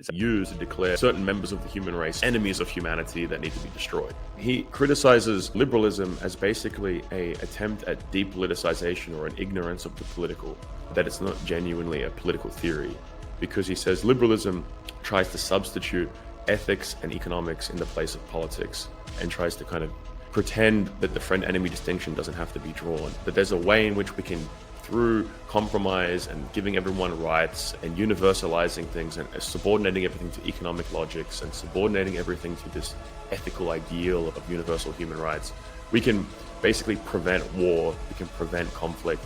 It's used to declare certain members of the human race enemies of humanity that need to be destroyed. He criticizes liberalism as basically an attempt at depoliticization or an ignorance of the political, that it's not genuinely a political theory, because he says liberalism tries to substitute ethics and economics in the place of politics and tries to kind of pretend that the friend-enemy distinction doesn't have to be drawn, that there's a way in which we can, through compromise and giving everyone rights and universalizing things and subordinating everything to economic logics and subordinating everything to this ethical ideal of universal human rights, we can basically prevent war, we can prevent conflict,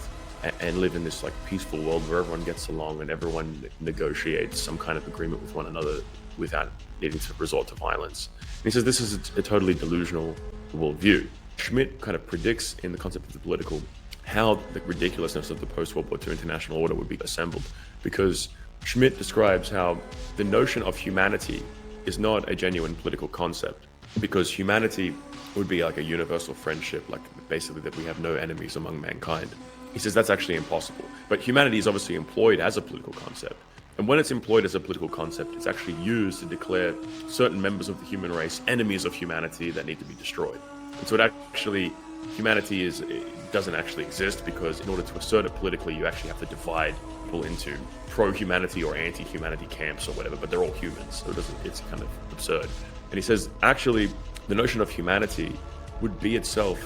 and live in this like peaceful world where everyone gets along and everyone negotiates some kind of agreement with one another without needing to resort to violence. And he says this is a totally delusional worldview. Schmitt kind of predicts in the concept of the political how the ridiculousness of the post-World War II international order would be assembled, because Schmitt describes how the notion of humanity is not a genuine political concept, because humanity would be like a universal friendship, like basically that we have no enemies among mankind. He says that's actually impossible. But humanity is obviously employed as a political concept. And when it's employed as a political concept, it's actually used to declare certain members of the human race enemies of humanity that need to be destroyed. And so humanity doesn't actually exist, because in order to assert it politically, you actually have to divide people into pro-humanity or anti-humanity camps or whatever, but they're all humans, so it's kind of absurd. And he says, actually, the notion of humanity would be itself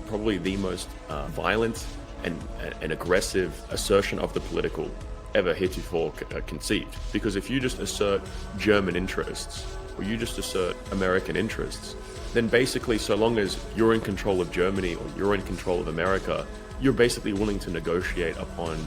probably the most violent and aggressive assertion of the political ever heretofore conceived. Because if you just assert German interests, or you just assert American interests, then basically, so long as you're in control of Germany or you're in control of America, you're basically willing to negotiate upon,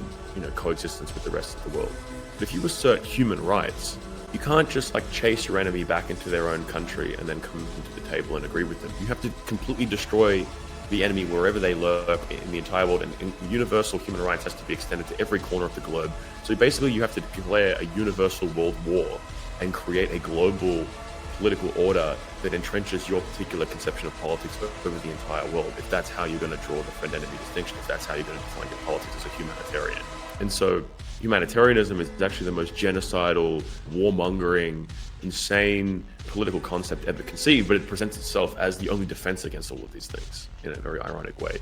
coexistence with the rest of the world. But if you assert human rights, you can't just chase your enemy back into their own country and then come to the table and agree with them. You have to completely destroy the enemy wherever they lurk in the entire world, and universal human rights has to be extended to every corner of the globe. So basically, you have to declare a universal world war and create a global political order that entrenches your particular conception of politics over the entire world, if that's how you're going to draw the friend-enemy distinction, if that's how you're going to define your politics as a humanitarian. And so humanitarianism is actually the most genocidal, warmongering, insane political concept ever conceived, but it presents itself as the only defense against all of these things in a very ironic way.